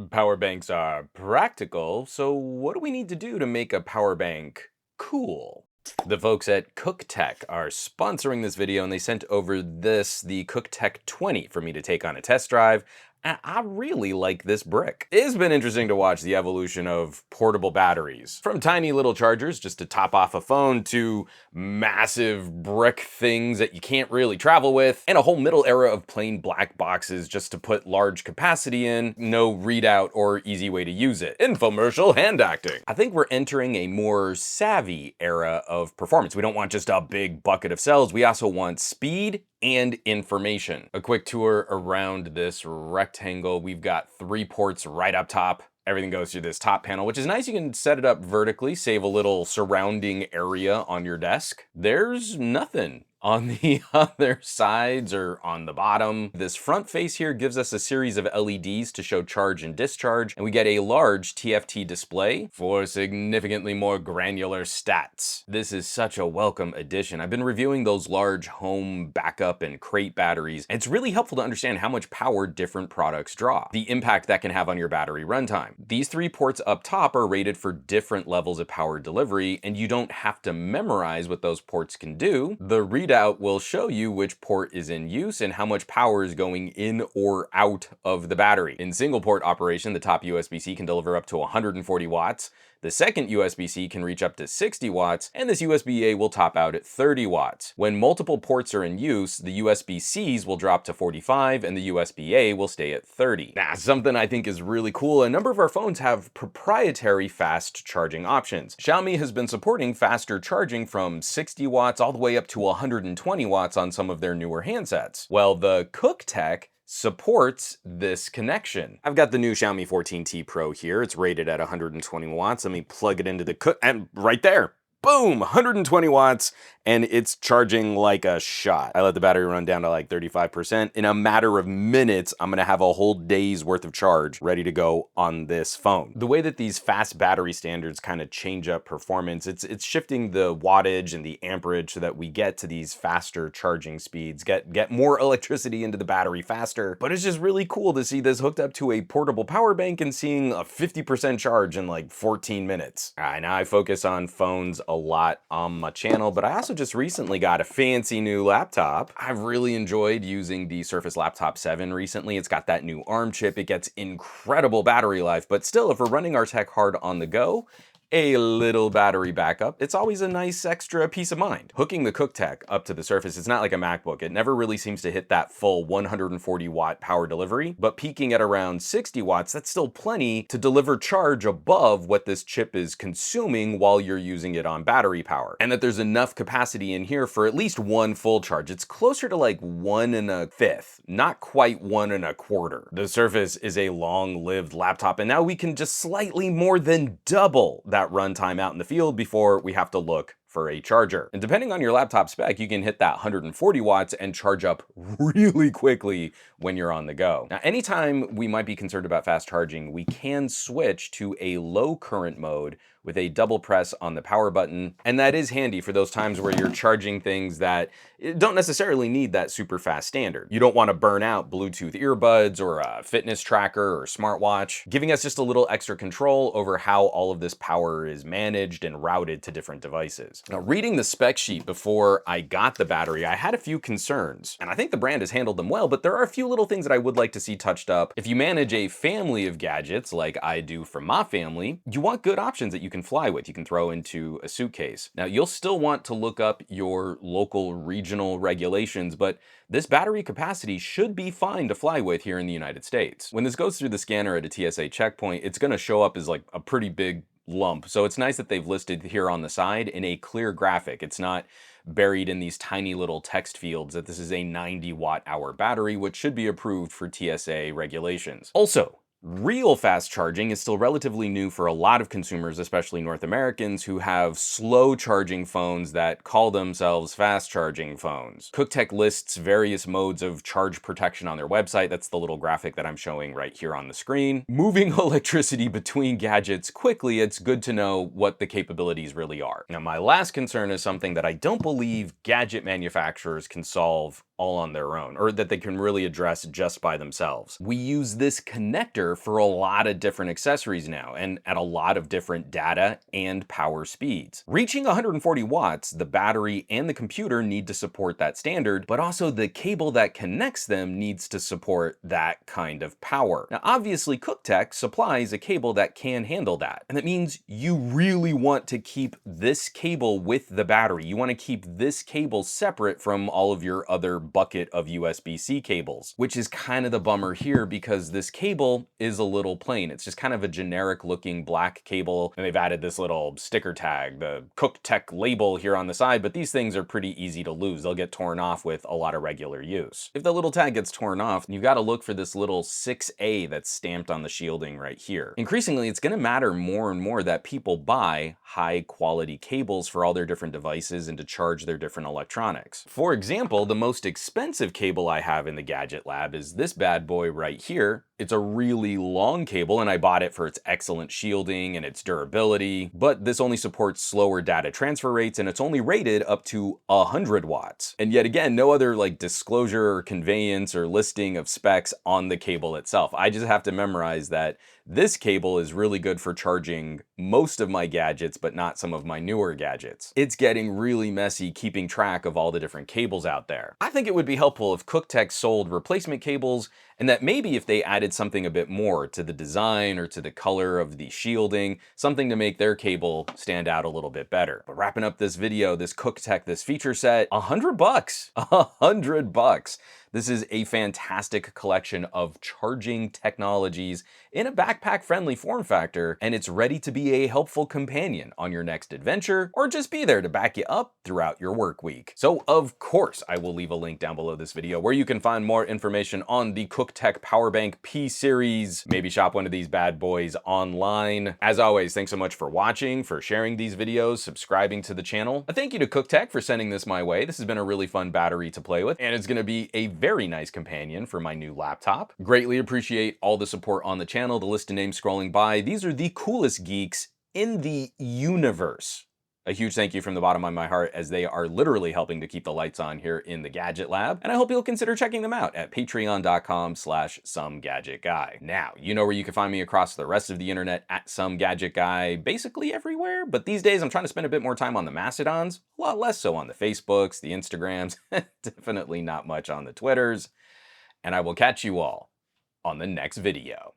Power banks are practical, so what do we need to do to make a power bank cool? The folks at CUKTECH are sponsoring this video, and they sent over the CUKTECH 20 for me to take on a test drive. I really like this brick. It's been interesting to watch the evolution of portable batteries. From tiny little chargers just to top off a phone to massive brick things that you can't really travel with, and a whole middle era of plain black boxes just to put large capacity in, no readout or easy way to use it. Infomercial hand acting. I think we're entering a more savvy era of performance. We don't want just a big bucket of cells, we also want speed and information. A quick tour around this rectangle. We've got 3 ports right up top. Everything goes through this top panel, which is nice. You can set it up vertically, save a little surrounding area on your desk. There's nothing on the other sides or on the bottom. This front face here gives us a series of LEDs to show charge and discharge, and we get a large TFT display for significantly more granular stats. This is such a welcome addition. I've been reviewing those large home backup and crate batteries, and it's really helpful to understand how much power different products draw, the impact that can have on your battery runtime. These 3 ports up top are rated for different levels of power delivery, and you don't have to memorize what those ports can do. The readout will show you which port is in use and how much power is going in or out of the battery. In single port operation, the top USB-C can deliver up to 140 watts. The second USB-C can reach up to 60 watts, and this USB-A will top out at 30 watts. When multiple ports are in use, the USB-Cs will drop to 45 and the USB-A will stay at 30. Now, something I think is really cool, a number of our phones have proprietary fast charging options. Xiaomi has been supporting faster charging from 60 watts all the way up to 120 watts on some of their newer handsets. Well, the CUKTECH supports this connection. I've got the new Xiaomi 14T Pro here. It's rated at 120 watts. Let me plug it into the and right there. Boom, 120 watts, and it's charging like a shot. I let the battery run down to like 35%. In a matter of minutes, I'm gonna have a whole day's worth of charge ready to go on this phone. The way that these fast battery standards kind of change up performance, it's shifting the wattage and the amperage so that we get to these faster charging speeds, get more electricity into the battery faster. But it's just really cool to see this hooked up to a portable power bank and seeing a 50% charge in like 14 minutes. All right, now I focus on phones a lot on my channel, but I also just recently got a fancy new laptop. I've really enjoyed using the Surface Laptop 7 recently. It's got that new ARM chip. It gets incredible battery life, but still, if we're running our tech hard on the go, a little battery backup, it's always a nice extra peace of mind. Hooking the CUKTECH up to the Surface, it's not like a MacBook. It never really seems to hit that full 140 watt power delivery, but peaking at around 60 watts, that's still plenty to deliver charge above what this chip is consuming while you're using it on battery power. And that there's enough capacity in here for at least 1 full charge. It's closer to like 1 1/5, not quite 1 1/4. The Surface is a long-lived laptop, and now we can just slightly more than double that runtime out in the field before we have to look for a charger. And depending on your laptop spec, you can hit that 140 watts and charge up really quickly when you're on the go. Now, anytime we might be concerned about fast charging, we can switch to a low current mode with a double press on the power button. And that is handy for those times where you're charging things that don't necessarily need that super fast standard. You don't want to burn out Bluetooth earbuds or a fitness tracker or smartwatch, giving us just a little extra control over how all of this power is managed and routed to different devices. Now, reading the spec sheet before I got the battery, I had a few concerns, and I think the brand has handled them well, but there are a few little things that I would like to see touched up. If you manage a family of gadgets like I do for my family, you want good options that you can fly with, you can throw into a suitcase. Now, you'll still want to look up your local regional regulations, but this battery capacity should be fine to fly with here in the United States. When this goes through the scanner at a TSA checkpoint, it's gonna show up as like a pretty big lump. So it's nice that they've listed here on the side in a clear graphic. It's not buried in these tiny little text fields that this is a 90 watt hour battery, which should be approved for TSA regulations. Also, real fast charging is still relatively new for a lot of consumers, especially North Americans, who have slow charging phones that call themselves fast charging phones. CUKTECH lists various modes of charge protection on their website. That's the little graphic that I'm showing right here on the screen. Moving electricity between gadgets quickly, it's good to know what the capabilities really are. Now, my last concern is something that I don't believe gadget manufacturers can solve all on their own, or that they can really address just by themselves. We use this connector for a lot of different accessories now, and at a lot of different data and power speeds. Reaching 140 watts, the battery and the computer need to support that standard, but also the cable that connects them needs to support that kind of power. Now, obviously, CUKTECH supplies a cable that can handle that, and that means you really want to keep this cable with the battery. You want to keep this cable separate from all of your other bucket of USB-C cables, which is kind of the bummer here because this cable is a little plain. It's just kind of a generic looking black cable, and they've added this little sticker tag, the CUKTECH label here on the side, but these things are pretty easy to lose. They'll get torn off with a lot of regular use. If the little tag gets torn off, you've got to look for this little 6A that's stamped on the shielding right here. Increasingly, it's going to matter more and more that people buy high quality cables for all their different devices and to charge their different electronics. For example, the most expensive cable I have in the Gadget Lab is this bad boy right here. It's a really long cable, and I bought it for its excellent shielding and its durability, but this only supports slower data transfer rates, and it's only rated up to 100 watts. And yet again, no other disclosure or conveyance or listing of specs on the cable itself. I just have to memorize that this cable is really good for charging most of my gadgets, but not some of my newer gadgets. It's getting really messy keeping track of all the different cables out there. I think it would be helpful if CUKTECH sold replacement cables, and that maybe if they added something a bit more to the design or to the color of the shielding, something to make their cable stand out a little bit better. But wrapping up this video, this CUKTECH, this feature set, $100 bucks, $100 bucks. This is a fantastic collection of charging technologies in a backpack-friendly form factor, and it's ready to be a helpful companion on your next adventure, or just be there to back you up throughout your work week. So of course, I will leave a link down below this video where you can find more information on the CUKTECH Powerbank P series. Maybe shop one of these bad boys online. As always, thanks so much for watching, for sharing these videos, subscribing to the channel. A thank you to CUKTECH for sending this my way. This has been a really fun battery to play with, and it's gonna be a very nice companion for my new laptop. Greatly appreciate all the support on the channel, the list of names scrolling by. These are the coolest geeks in the universe. A huge thank you from the bottom of my heart, as they are literally helping to keep the lights on here in the Gadget Lab. And I hope you'll consider checking them out at patreon.com/SomeGadgetGuy. Now, you know where you can find me across the rest of the internet at SomeGadgetGuy, basically everywhere. But these days, I'm trying to spend a bit more time on the Mastodons, a lot less so on the Facebooks, the Instagrams, definitely not much on the Twitters. And I will catch you all on the next video.